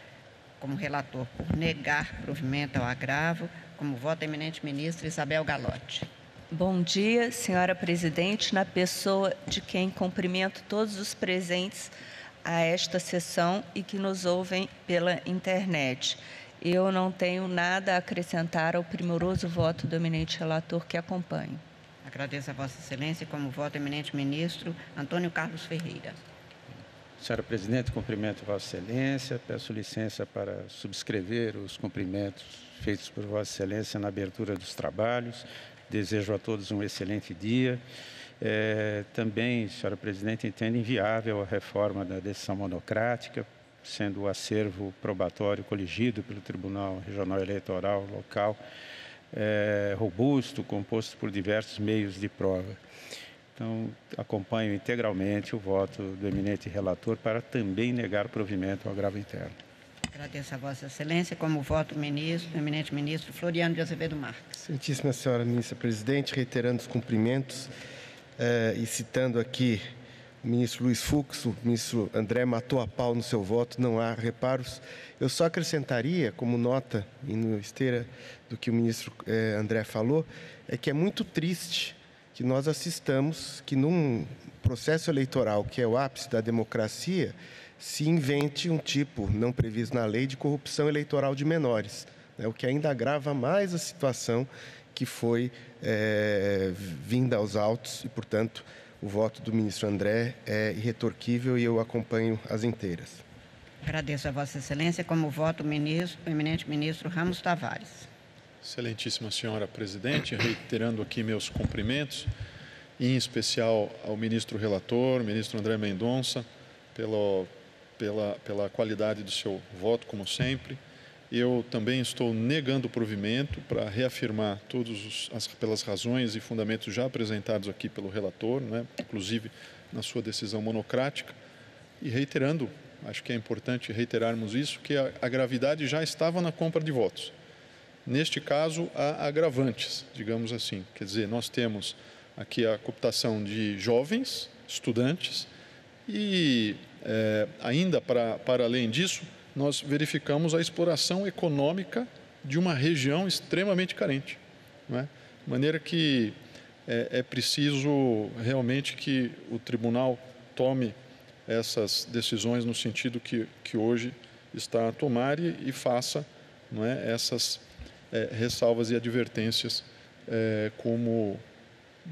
como relator por negar provimento ao agravo. Como vota a eminente ministra Isabel Galotti. Bom dia, senhora presidente, na pessoa de quem cumprimento todos os presentes a esta sessão e que nos ouvem pela internet. Eu não tenho nada a acrescentar ao primoroso voto do eminente relator que acompanho. Agradeço a Vossa Excelência. Como voto, eminente ministro Antônio Carlos Ferreira. Senhora presidente, cumprimento Vossa Excelência. Peço licença para subscrever os cumprimentos feitos por Vossa Excelência na abertura dos trabalhos. Desejo a todos um excelente dia. Também, senhora presidente, entendo inviável a reforma da decisão monocrática, sendo o acervo probatório coligido pelo Tribunal Regional Eleitoral local robusto, composto por diversos meios de prova. Então, acompanho integralmente o voto do eminente relator para também negar o provimento ao agravo interno. Agradeço a Vossa Excelência. Como voto, o eminente ministro Floriano de Azevedo Marques. Excelentíssima senhora ministra presidente, reiterando os cumprimentos e citando aqui o ministro Luiz Fux, o ministro André matou a pau no seu voto, não há reparos. Eu só acrescentaria, como nota, e no esteira do que o ministro André falou, é que é muito triste que nós assistamos que num processo eleitoral, que é o ápice da democracia, se invente um tipo, não previsto na lei, de corrupção eleitoral de menores, né? O que ainda agrava mais a situação que foi vinda aos autos e, portanto, o voto do ministro André é irretorquível e eu acompanho as inteiras. Agradeço a Vossa Excelência. Como voto, o eminente ministro Ramos Tavares. Excelentíssima senhora presidente, reiterando aqui meus cumprimentos, em especial ao ministro relator, ministro André Mendonça, pela qualidade do seu voto, como sempre. Eu também estou negando o provimento para reafirmar pelas razões e fundamentos já apresentados aqui pelo relator, né, inclusive na sua decisão monocrática, e reiterando, acho que é importante reiterarmos isso, que a gravidade já estava na compra de votos. Neste caso, há agravantes, digamos assim. Quer dizer, nós temos aqui a cooptação de jovens, estudantes, e ainda para além disso, nós verificamos a exploração econômica de uma região extremamente carente, não é? De maneira que é preciso realmente que o tribunal tome essas decisões no sentido que hoje está a tomar e faça, não é, essas ressalvas e advertências como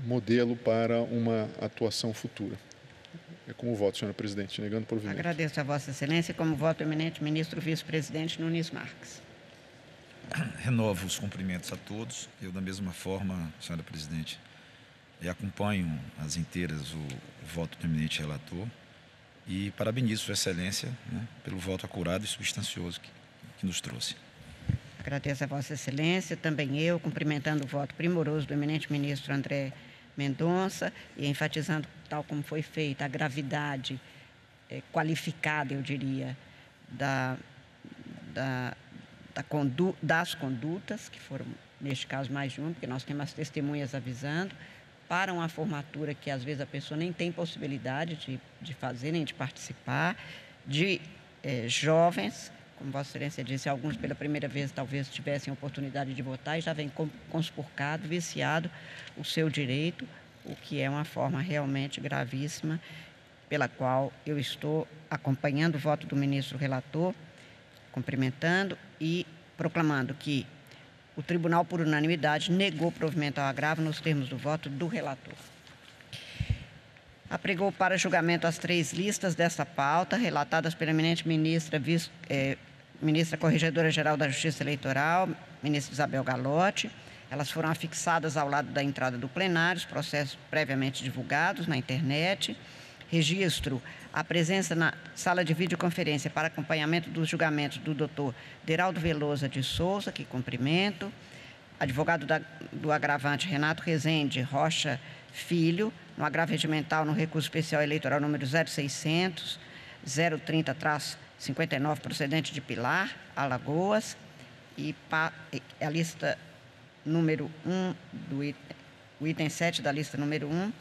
modelo para uma atuação futura. É como voto, senhora presidente, negando provimento. Agradeço a Vossa Excelência. Como voto, o eminente ministro vice-presidente Nunes Marques. Renovo os cumprimentos a todos. Eu, da mesma forma, senhora presidente, acompanho as inteiras o voto do eminente relator e parabenizo Sua Excelência, né, pelo voto acurado e substancioso que nos trouxe. Agradeço a Vossa Excelência. Também eu, cumprimentando o voto primoroso do eminente ministro André Mendonça e enfatizando, tal como foi feita, a gravidade qualificada, eu diria, das condutas, que foram, neste caso, mais de uma, porque nós temos as testemunhas avisando, para uma formatura que, às vezes, a pessoa nem tem possibilidade de fazer, nem de participar, de jovens, como Vossa Excelência disse, alguns pela primeira vez talvez tivessem oportunidade de votar e já vem conspurcado, viciado o seu direito, o que é uma forma realmente gravíssima, pela qual eu estou acompanhando o voto do ministro relator cumprimentando e proclamando que o tribunal, por unanimidade, negou provimento ao agravo nos termos do voto do relator. Apregou para julgamento as 3 listas desta pauta, relatadas pela eminente ministra Corregedora-Geral da Justiça Eleitoral, ministra Isabel Galotti. Elas foram afixadas ao lado da entrada do plenário, os processos previamente divulgados na internet. Registro a presença na sala de videoconferência para acompanhamento dos julgamentos do doutor Deraldo Velosa de Souza, que cumprimento, advogado do agravante Renato Rezende Rocha Filho, no agravo regimental no recurso especial eleitoral número 0600 030-59, procedente de Pilar, Alagoas, e a lista número 1, o item 7 da lista número 1,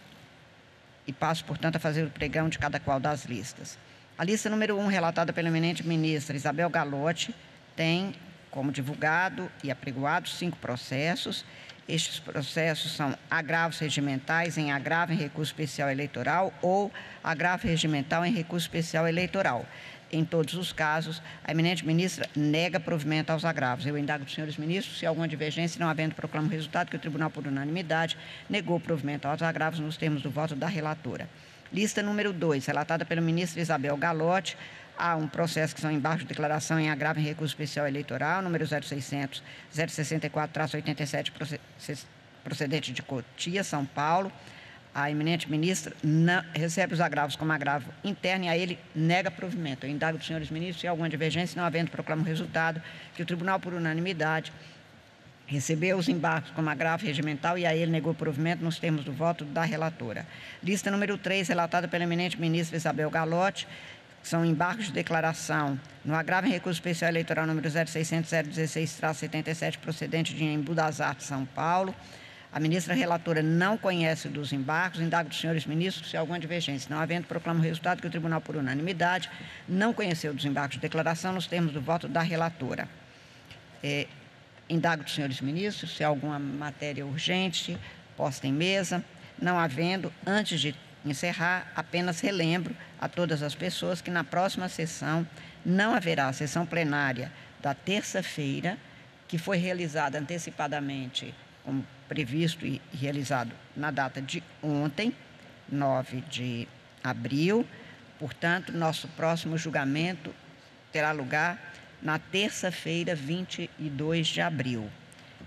e passo, portanto, a fazer o pregão de cada qual das listas. A lista número 1, relatada pela eminente ministra Isabel Galotti, tem como divulgado e apregoado 5 processos. Estes processos são agravos regimentais em agravo em recurso especial eleitoral ou agravo regimental em recurso especial eleitoral. Em todos os casos, a eminente ministra nega provimento aos agravos. Eu indago dos senhores ministros se há alguma divergência, não havendo, proclamo o resultado que o tribunal, por unanimidade, negou provimento aos agravos nos termos do voto da relatora. Lista número 2, relatada pela ministra Isabel Galotti, há um processo que são embargos de declaração em agravo em recurso especial eleitoral, número 0600 064-87, procedente de Cotia, São Paulo. A eminente ministra não recebe os agravos como agravo interno e a ele nega provimento. Eu indago dos senhores ministros se há alguma divergência, não havendo, proclamo o resultado que o tribunal, por unanimidade, recebeu os embargos como agravo regimental e a ele negou provimento nos termos do voto da relatora. Lista número 3, relatada pela eminente ministra Isabel Galotti, são embargos de declaração no agravo em recurso especial eleitoral número 0600 016-77, procedente de Embu das Artes, São Paulo. A ministra relatora não conhece dos embargos, indago dos senhores ministros se há alguma divergência. Não havendo, proclamo o resultado que o tribunal, por unanimidade, não conheceu dos embargos de declaração nos termos do voto da relatora. Indago dos senhores ministros se há alguma matéria urgente posta em mesa. Não havendo, antes de encerrar, apenas relembro a todas as pessoas que na próxima sessão não haverá sessão plenária da terça-feira, que foi realizada antecipadamente, como previsto e realizado na data de ontem, 9 de abril. Portanto, nosso próximo julgamento terá lugar na terça-feira, 22 de abril.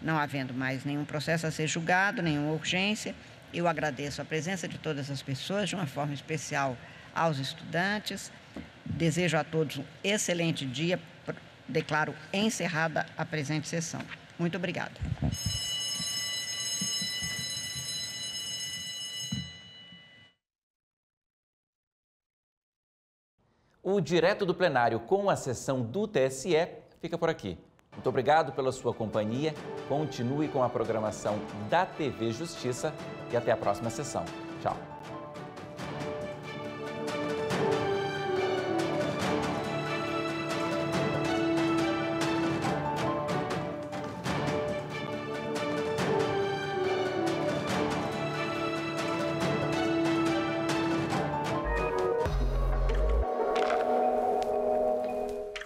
Não havendo mais nenhum processo a ser julgado, nenhuma urgência, eu agradeço a presença de todas as pessoas, de uma forma especial aos estudantes. Desejo a todos um excelente dia. Declaro encerrada a presente sessão. Muito obrigada. O Direto do Plenário com a sessão do TSE fica por aqui. Muito obrigado pela sua companhia. Continue com a programação da TV Justiça e até a próxima sessão. Tchau.